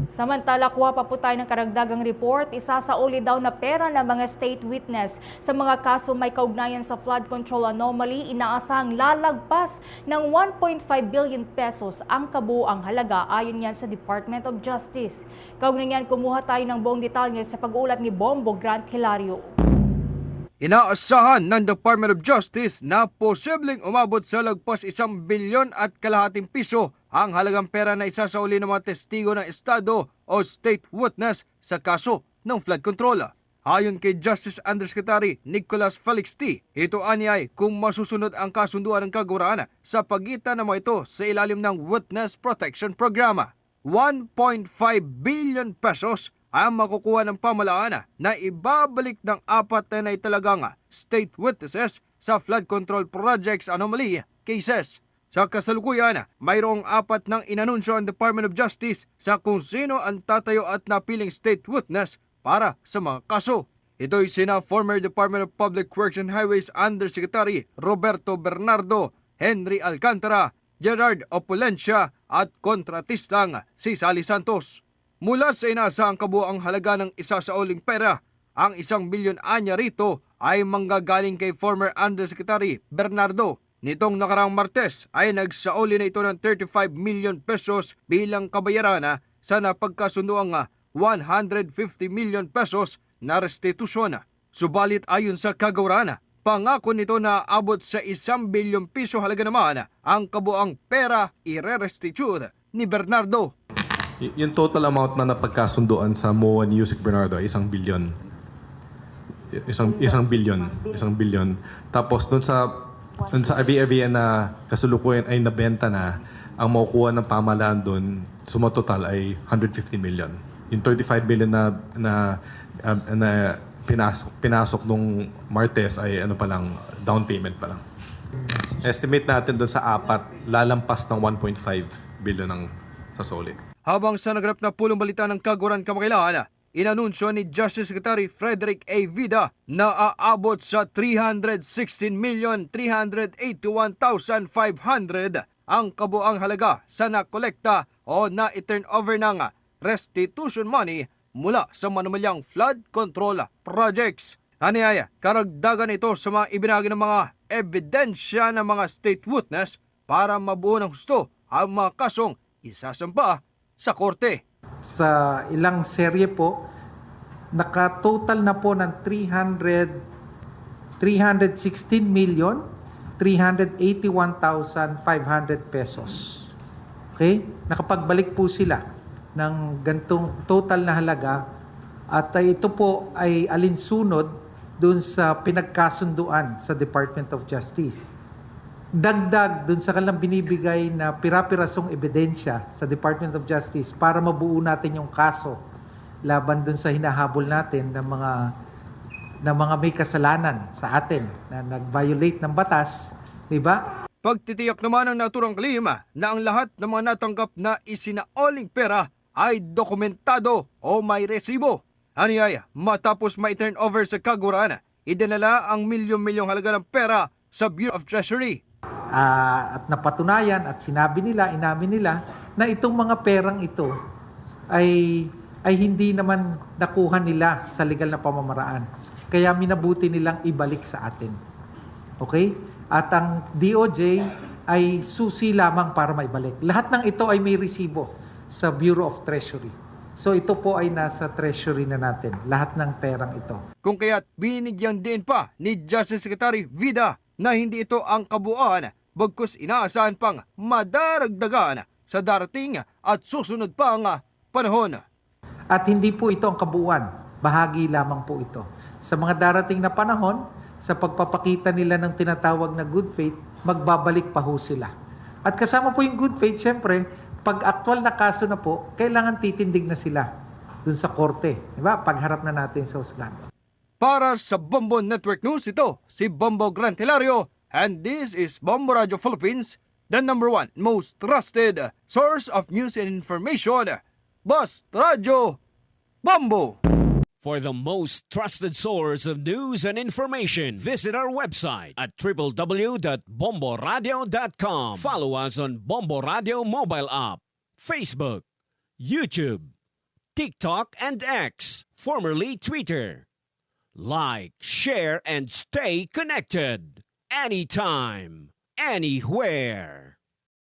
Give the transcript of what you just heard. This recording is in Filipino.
Samantala, kuha pa po tayo ng karagdagang report, isasauli daw na pera ng mga state witness sa mga kaso may kaugnayan sa flood control anomaly, inaasahang lalagpas ng 1.5 billion pesos ang kabuuang halaga ayon yan sa Department of Justice. Kaugnay yan, kumuha tayo ng buong detalye sa pag-uulat ni Bombo Grant Hilario. Inaasahan ng Department of Justice na posibleng umabot sa lagpas 1 bilyon at kalahating piso ang halagang pera na isasauli ng mga testigo ng Estado o state witness sa kaso ng flood control. Ayon kay Justice Undersecretary Nicholas Felix T., ito anyay kung masusunod ang kasunduan ng kaguraan sa pagitan ng mga ito sa ilalim ng Witness Protection Program. 1.5 billion pesos ang makukuha ng pamahalaan na ibabalik ng 4 na naitalagang state witnesses sa flood control projects anomaly cases. Sa kasalukuyan, mayroong 4 ng inanunsyo ang Department of Justice sa kung sino ang tatayo at napiling state witness para sa mga kaso. Ito'y sina former Department of Public Works and Highways Undersecretary Roberto Bernardo, Henry Alcantara, Gerard Opulencia at kontratistang si Sally Santos. Mula sa inaasahang kabuuang halaga ng isasauling pera, ang 1 bilyon anya rito ay manggagaling kay former Undersecretary Bernardo. Nitong nakaraang Martes ay nagsauli na ito ng 35 million pesos bilang kabayaran sa napagkasunduang 150 million pesos na restitusyon. Subalit ayon sa kagawaran, pangako nito na abot sa 1 bilyong piso halaga naman ang kabuuang pera i-restitute ni Bernardo. Yung total amount na napagkasunduan sa MOA ni Yusek Bernardo ay 1 bilyon. Isang bilyon. Tapos doon sa ABS na kasulukuyan ay nabenta na, ang makukuha ng pamahalaan doon, sumatotal ay 150 million. Yung 35 billion na pinasok nung Martes ay ano pa lang, down payment pa lang. Estimate natin doon sa 4, lalampas ng 1.5 billion ang sasoli. Habang sa naganap na pulong balita ng Kaguran kamakailan, inanunsyo ni Justice Secretary Frederick A. Vida na aabot sa 316,381,500 ang kabuang halaga sa nakolekta o na-turn over ng restitution money mula sa manumalyang flood control projects. Aniyaya, karagdagan ito sa mga ibinagi ng mga ebidensya ng mga state witness para mabuo ng husto ang mga kasong isasampa sa korte. Sa ilang serye po, nakatotal na po ng 316,381,500 pesos. Okay? Nakapagbalik po sila ng gantong total na halaga at ito po ay alinsunod dun sa pinagkasunduan sa Department of Justice. Dagdag dun sa kanilang binibigay na pira-pirasong ebidensya sa Department of Justice para mabuo natin yung kaso laban dun sa hinahabol natin ng mga may kasalanan sa atin na nag-violate ng batas, di ba? Pagtitiyak naman ng naturang kalihim na ang lahat ng mga natanggap na isinauling pera ay dokumentado o may resibo. Aniyay, matapos ma-turn over sa Kaguran, idinala ang milyon-milyong halaga ng pera sa Bureau of Treasury. At napatunayan at inamin nila na itong mga perang ito ay hindi naman nakuha nila sa legal na pamamaraan. Kaya minabuti nilang ibalik sa atin. Okay? At ang DOJ ay susi lamang para maibalik. Lahat ng ito ay may resibo sa Bureau of Treasury. So ito po ay nasa treasury na natin, lahat ng perang ito. Kung kaya't binigyan din pa ni Justice Secretary Vida na hindi ito ang kabuuan, bagkus inaasahan pang madaragdagan sa darating at susunod pang panahon. At hindi po ito ang kabuuan, bahagi lamang po ito. Sa mga darating na panahon, sa pagpapakita nila ng tinatawag na good faith, magbabalik pa ho sila. At kasama po yung good faith, syempre, pag aktual na kaso na po, kailangan titindig na sila dun sa korte. Diba? Pagharap na natin sa husgado. Para sa Bombo Network News, ito si Bombo Grant Hilario, and this is Bombo Radio Philippines, the #1 most trusted source of news and information. Basta Radio Bombo! For the most trusted source of news and information, visit our website at www.bomboradio.com. Follow us on Bombo Radio mobile app, Facebook, YouTube, TikTok, and X, formerly Twitter. Like, share, and stay connected. Anytime, anywhere.